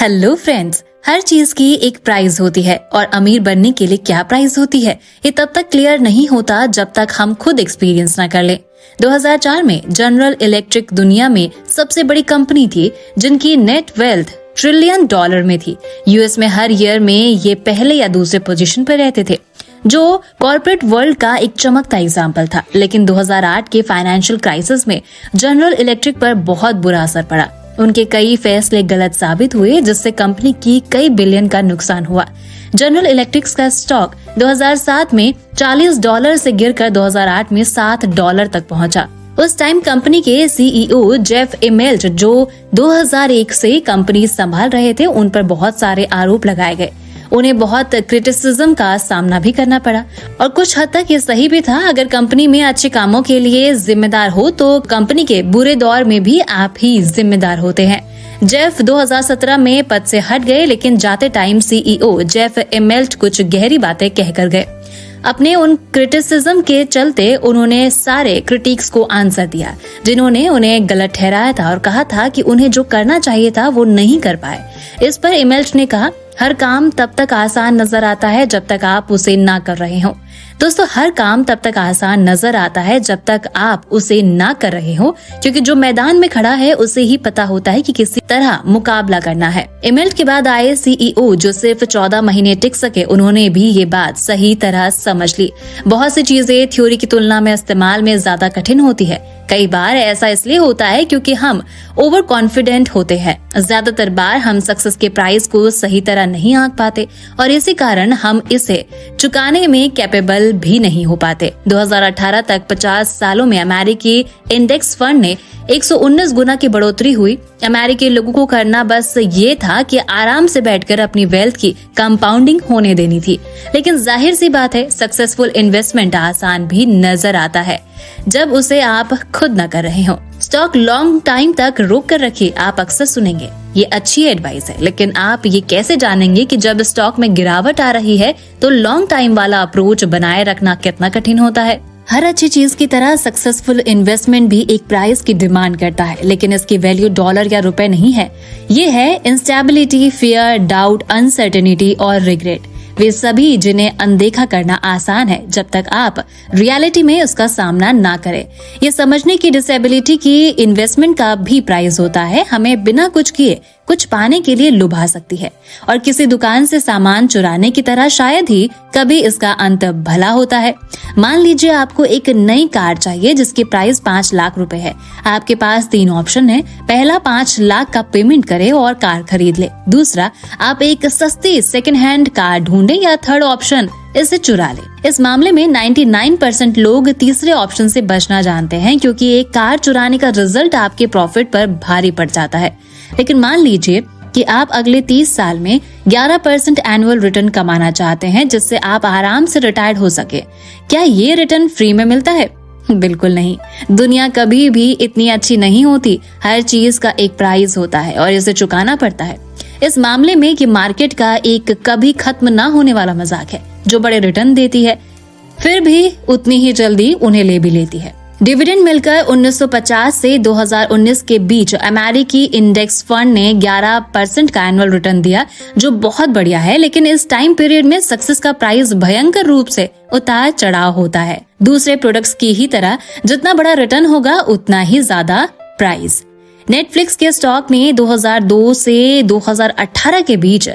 Hello friends, हर चीज की एक प्राइस होती है और अमीर बनने के लिए क्या प्राइस होती है ये तब तक क्लियर नहीं होता जब तक हम खुद एक्सपीरियंस ना कर लें। 2004 में जनरल इलेक्ट्रिक दुनिया में सबसे बड़ी कंपनी थी जिनकी नेट वेल्थ $1 ट्रिलियन में थी। यूएस में हर ईयर में ये पहले या दूसरे पोजीशन पर रहते थे, जो कॉर्पोरेट वर्ल्ड का एक चमकता एग्जाम्पल था। लेकिन 2008 के फाइनेंशियल क्राइसिस में जनरल इलेक्ट्रिक पर बहुत बुरा असर पड़ा। उनके कई फैसले गलत साबित हुए जिससे कंपनी की कई बिलियन का नुकसान हुआ। जनरल इलेक्ट्रिक का स्टॉक 2007 में $40 से गिरकर 2008 में $7 तक पहुंचा। उस टाइम कंपनी के सीईओ जेफ इमेल्ट, जो 2001 से कंपनी संभाल रहे थे, उन पर बहुत सारे आरोप लगाए गए। उन्हें बहुत क्रिटिसिज्म का सामना भी करना पड़ा और कुछ हद तक ये सही भी था। अगर कंपनी में अच्छे कामों के लिए जिम्मेदार हो तो कंपनी के बुरे दौर में भी आप ही जिम्मेदार होते हैं। जेफ 2017 में पद से हट गए, लेकिन जाते टाइम सीईओ जेफ इमेल्ट कुछ गहरी बातें कहकर गए। अपने उन क्रिटिसिज्म के चलते उन्होंने सारे क्रिटिक्स को आंसर दिया जिन्होंने उन्हें गलत ठहराया था और कहा था कि उन्हें जो करना चाहिए था वो नहीं कर पाए। इस पर इमेल्ट ने कहा, हर काम तब तक आसान नजर आता है जब तक आप उसे ना कर रहे हो। दोस्तों, हर काम तब तक आसान नजर आता है जब तक आप उसे ना कर रहे हो, क्योंकि जो मैदान में खड़ा है उसे ही पता होता है कि किसी तरह मुकाबला करना है। इमेल्ट के बाद आए सीईओ जो सिर्फ 14 महीने टिक सके, उन्होंने भी ये बात सही तरह समझ ली। बहुत सी चीजें थ्योरी की तुलना में इस्तेमाल में ज्यादा कठिन होती है। कई बार ऐसा इसलिए होता है क्योंकि हम ओवर कॉन्फिडेंट होते हैं। ज्यादातर बार हम सक्सेस के प्राइस को सही तरह नहीं आंक पाते और इसी कारण हम इसे चुकाने में कैपेबल भी नहीं हो पाते। 2018 तक 50 सालों में अमेरिकी इंडेक्स फंड ने 119 गुना की बढ़ोतरी हुई। अमेरिकी लोगों को करना बस ये था कि आराम से बैठकर अपनी वेल्थ की कंपाउंडिंग होने देनी थी। लेकिन जाहिर सी बात है, सक्सेसफुल इन्वेस्टमेंट आसान भी नजर आता है जब उसे आप खुद न कर रहे हो। स्टॉक लॉन्ग टाइम तक रोक कर रखिए। आप अक्सर सुनेंगे ये अच्छी एडवाइस है, लेकिन आप ये कैसे जानेंगे कि जब स्टॉक में गिरावट आ रही है तो लॉन्ग टाइम वाला अप्रोच बनाए रखना कितना कठिन होता है। हर अच्छी चीज की तरह सक्सेसफुल इन्वेस्टमेंट भी एक प्राइस की डिमांड करता है, लेकिन इसकी वैल्यू डॉलर या रुपए नहीं है। ये है इंस्टेबिलिटी, फियर, डाउट, अनसर्टेनिटी और रिग्रेट। वे सभी जिन्हें अनदेखा करना आसान है जब तक आप रियलिटी में उसका सामना ना करें। ये समझने की डिसेबिलिटी की इन्वेस्टमेंट का भी प्राइस होता है। हमें बिना कुछ किए कुछ पाने के लिए लुभा सकती है और किसी दुकान से सामान चुराने की तरह शायद ही कभी इसका अंत भला होता है। मान लीजिए आपको एक नई कार चाहिए जिसकी प्राइस 5 लाख रुपए है। आपके पास 3 ऑप्शन है। पहला, 5 लाख का पेमेंट करे और कार खरीद ले। दूसरा, आप एक सस्ती सेकंड हैंड कार ढूंढे, या थर्ड ऑप्शन, इसे चुरा ले। इस मामले में 99% लोग तीसरे ऑप्शन से बचना जानते हैं, क्योंकि एक कार चुराने का रिजल्ट आपके प्रॉफिट पर भारी पड़ जाता है। लेकिन मान लीजिए कि आप अगले 30 साल में 11% एनुअल रिटर्न कमाना चाहते हैं जिससे आप आराम से रिटायर्ड हो सके। क्या ये रिटर्न फ्री में मिलता है? बिल्कुल नहीं। दुनिया कभी भी इतनी अच्छी नहीं होती। हर चीज का एक प्राइस होता है और इसे चुकाना पड़ता है। इस मामले में कि मार्केट का एक कभी खत्म ना होने वाला मजाक है जो बड़े रिटर्न देती है, फिर भी उतनी ही जल्दी उन्हें ले भी लेती है। डिविडेंड मिलकर 1950 से 2019 के बीच अमेरिकी इंडेक्स फंड ने 11% का एनुअल रिटर्न दिया, जो बहुत बढ़िया है। लेकिन इस टाइम पीरियड में सक्सेस का प्राइस भयंकर रूप से उतार चढ़ाव होता है। दूसरे प्रोडक्ट्स की ही तरह जितना बड़ा रिटर्न होगा उतना ही ज्यादा प्राइस। नेटफ्लिक्स के स्टॉक ने 2002 से 2018 के बीच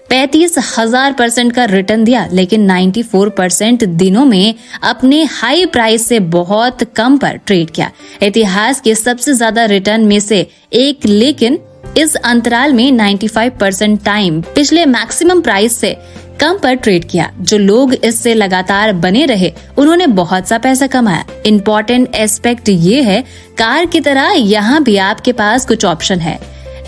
35,000% का रिटर्न दिया, लेकिन 94% दिनों में अपने हाई प्राइस से बहुत कम पर ट्रेड किया। इतिहास के सबसे ज्यादा रिटर्न में से एक, लेकिन इस अंतराल में 95% टाइम पिछले मैक्सिमम प्राइस से कम पर ट्रेड किया। जो लोग इससे लगातार बने रहे उन्होंने बहुत सा पैसा कमाया। इम्पोर्टेंट एस्पेक्ट ये है, कार की तरह यहाँ भी आपके पास कुछ ऑप्शन है।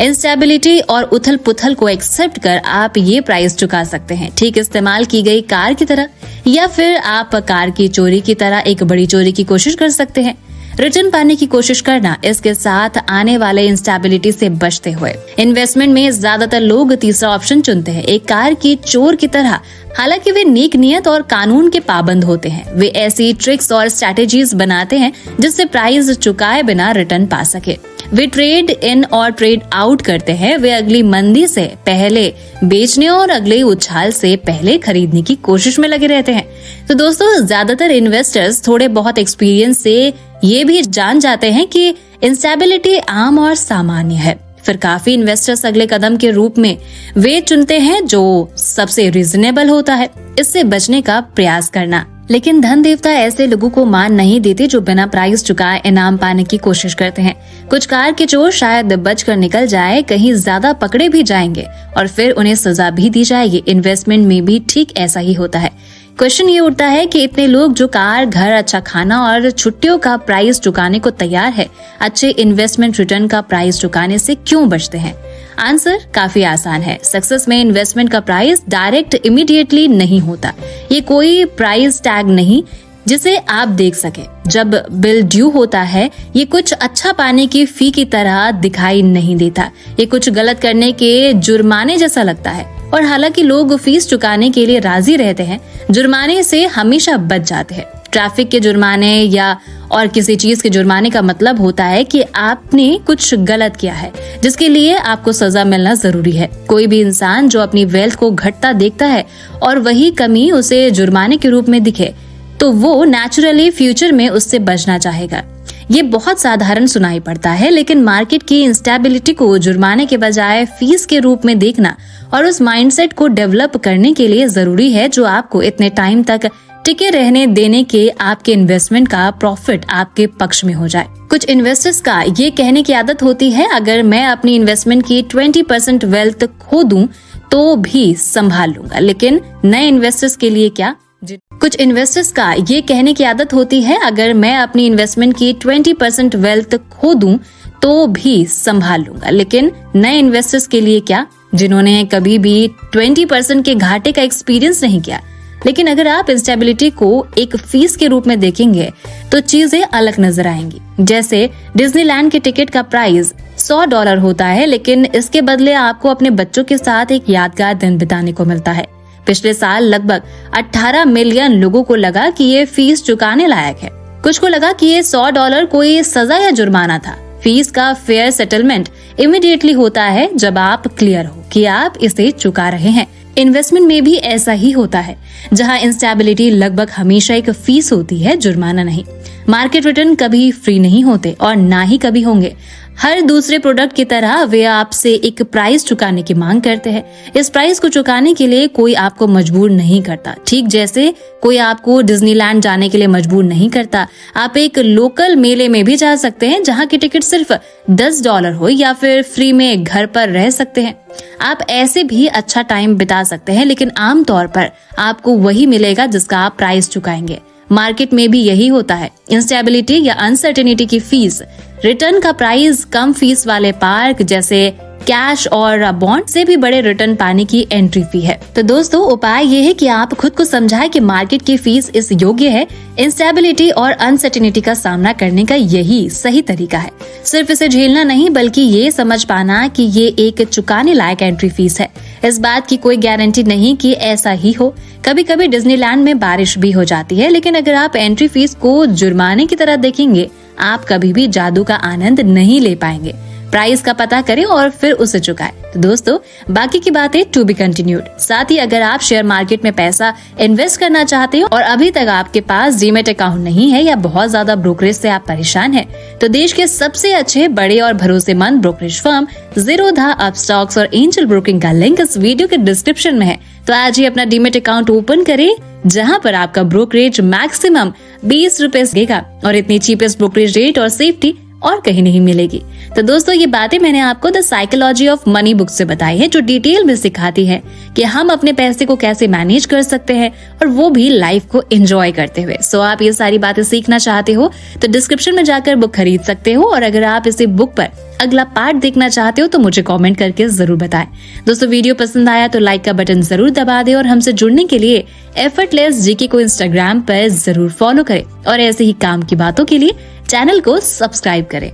इंस्टेबिलिटी और उथल पुथल को एक्सेप्ट कर आप ये प्राइस चुका सकते हैं, ठीक इस्तेमाल की गई कार की तरह, या फिर आप कार की चोरी की तरह एक बड़ी चोरी की कोशिश कर सकते हैं। रिटर्न पाने की कोशिश करना, इसके साथ आने वाले इंस्टेबिलिटी से बचते हुए। इन्वेस्टमेंट में ज्यादातर लोग तीसरा ऑप्शन चुनते हैं, एक कार की चोर की तरह। हालांकि वे नेक नियत और कानून के पाबंद होते हैं। वे ऐसी ट्रिक्स और स्ट्रैटेजीज बनाते हैं जिससे प्राइस चुकाए बिना रिटर्न पा सके। वे ट्रेड इन और ट्रेड आउट करते हैं। वे अगली मंदी से पहले बेचने और अगले उछाल से पहले खरीदने की कोशिश में लगे रहते हैं। तो दोस्तों, ज्यादातर इन्वेस्टर्स थोड़े बहुत एक्सपीरियंस से ये भी जान जाते हैं कि इंस्टेबिलिटी आम और सामान्य है। फिर काफी इन्वेस्टर्स अगले कदम के रूप में वे चुनते हैं जो सबसे रीजनेबल होता है, इससे बचने का प्रयास करना। लेकिन धन देवता ऐसे लोगों को मान नहीं देते जो बिना प्राइस चुकाए इनाम पाने की कोशिश करते हैं। कुछ कार के चोर शायद बच कर निकल जाए, कहीं ज्यादा पकड़े भी जाएंगे और फिर उन्हें सजा भी दी जाएगी। इन्वेस्टमेंट में भी ठीक ऐसा ही होता है। क्वेश्चन ये उठता है कि इतने लोग जो कार, घर, अच्छा खाना और छुट्टियों का प्राइस चुकाने को तैयार है, अच्छे इन्वेस्टमेंट रिटर्न का प्राइस चुकाने से क्यों बचते हैं? आंसर काफी आसान है। सक्सेस में इन्वेस्टमेंट का प्राइस डायरेक्ट इमीडिएटली नहीं होता। ये कोई प्राइस टैग नहीं जिसे आप देख सके। जब बिल ड्यू होता है, ये कुछ अच्छा पाने की फी की तरह दिखाई नहीं देता। ये कुछ गलत करने के जुर्माने जैसा लगता है। और हालांकि लोग फीस चुकाने के लिए राजी रहते हैं, जुर्माने से हमेशा बच जाते हैं। ट्रैफिक के जुर्माने या और किसी चीज के जुर्माने का मतलब होता है कि आपने कुछ गलत किया है जिसके लिए आपको सजा मिलना जरूरी है। कोई भी इंसान जो अपनी वेल्थ को घटता देखता है और वही कमी उसे जुर्माने के रूप में दिखे, तो वो नेचुरली फ्यूचर में उससे बचना चाहेगा। ये बहुत साधारण सुनाई पड़ता है, लेकिन मार्केट की इंस्टेबिलिटी को जुर्माने के बजाय फीस के रूप में देखना और उस माइंडसेट को डेवलप करने के लिए जरूरी है जो आपको इतने टाइम तक टिके रहने देने के आपके इन्वेस्टमेंट का प्रॉफिट आपके पक्ष में हो जाए। कुछ इन्वेस्टर्स का ये कहने की आदत होती है, अगर मैं अपनी इन्वेस्टमेंट की 20% वेल्थ खो दूं तो भी संभाल लूंगा। लेकिन नए इन्वेस्टर्स के लिए क्या? कुछ इन्वेस्टर्स का ये कहने की आदत होती है, अगर मैं अपनी इन्वेस्टमेंट की 20% वेल्थ खो दूं तो भी संभाल लूंगा। लेकिन नए इन्वेस्टर्स के लिए क्या? जिन्होंने कभी भी 20% के घाटे का एक्सपीरियंस नहीं किया। लेकिन अगर आप इंस्टेबिलिटी को एक फीस के रूप में देखेंगे तो चीजें अलग नजर आएंगी। जैसे डिज्नीलैंड के टिकट का प्राइस $100 होता है, लेकिन इसके बदले आपको अपने बच्चों के साथ एक यादगार दिन बिताने को मिलता है। पिछले साल लगभग 18 मिलियन लोगों को लगा कि ये फीस चुकाने लायक है। कुछ को लगा कि ये $100 कोई सजा या जुर्माना था। फीस का फेयर सेटलमेंट इमीडिएटली होता है जब आप क्लियर हो कि आप इसे चुका रहे हैं। इन्वेस्टमेंट में भी ऐसा ही होता है, जहां इंस्टेबिलिटी लगभग हमेशा एक फीस होती है, जुर्माना नहीं। मार्केट रिटर्न कभी फ्री नहीं होते और ना ही कभी होंगे। हर दूसरे प्रोडक्ट की तरह वे आपसे एक प्राइस चुकाने की मांग करते हैं। इस प्राइस को चुकाने के लिए कोई आपको मजबूर नहीं करता, ठीक जैसे कोई आपको डिज्नीलैंड जाने के लिए मजबूर नहीं करता। आप एक लोकल मेले में भी जा सकते हैं जहां की टिकट सिर्फ $10 हो, या फिर फ्री में घर पर रह सकते हैं। आप ऐसे भी अच्छा टाइम बिता सकते हैं, लेकिन आमतौर पर आपको वही मिलेगा जिसका आप प्राइस चुकाएंगे। मार्केट में भी यही होता है। इंस्टेबिलिटी या अनसर्टेनिटी की फीस, रिटर्न का प्राइस कम फीस वाले पार्क जैसे कैश और बॉन्ड से भी बड़े रिटर्न पाने की एंट्री फी है। तो दोस्तों, उपाय ये है कि आप खुद को समझाएं कि मार्केट की फीस इस योग्य है। इंस्टेबिलिटी और अनसर्टेनिटी का सामना करने का यही सही तरीका है। सिर्फ इसे झेलना नहीं, बल्कि ये समझ पाना कि ये एक चुकाने लायक एंट्री फीस है। इस बात की कोई गारंटी नहीं कि ऐसा ही हो। कभी कभी डिज्नीलैंड में बारिश भी हो जाती है, लेकिन अगर आप एंट्री फीस को जुर्माने की तरह देखेंगे, आप कभी भी जादू का आनंद नहीं ले पाएंगे। प्राइस का पता करें और फिर उसे चुकाएं। तो दोस्तों, बाकी की बातें टू बी कंटिन्यूड। साथ ही अगर आप शेयर मार्केट में पैसा इन्वेस्ट करना चाहते हो और अभी तक आपके पास डीमैट अकाउंट नहीं है या बहुत ज्यादा ब्रोकरेज से आप परेशान हैं, तो देश के सबसे अच्छे, बड़े और भरोसेमंद ब्रोकरेज फर्म ज़ीरोधा, अपस्टॉक्स और एंजल ब्रोकिंग का लिंक इस वीडियो के डिस्क्रिप्शन में है। तो आज ही अपना डीमैट अकाउंट ओपन करें, जहां पर आपका ब्रोकरेज मैक्सिमम ₹20 देगा और इतनी चीपेस्ट ब्रोकरेज रेट और सेफ्टी और कहीं नहीं मिलेगी। तो दोस्तों, ये बातें मैंने आपको the psychology of money book से बताई है, जो डिटेल में सिखाती है कि हम अपने पैसे को कैसे मैनेज कर सकते हैं, और वो भी लाइफ को एंजॉय करते हुए। सो आप ये सारी बातें सीखना चाहते हो तो डिस्क्रिप्शन में जाकर बुक खरीद सकते हो, और अगर आप इसे बुक पर अगला पार्ट देखना चाहते हो तो मुझे कमेंट करके जरूर बताएं। दोस्तों, वीडियो पसंद आया तो लाइक का बटन जरूर दबा दें, और हमसे जुड़ने के लिए एफर्टलेस जीके को इंस्टाग्राम पर जरूर फॉलो करें, और ऐसे ही काम की बातों के लिए चैनल को सब्सक्राइब करें।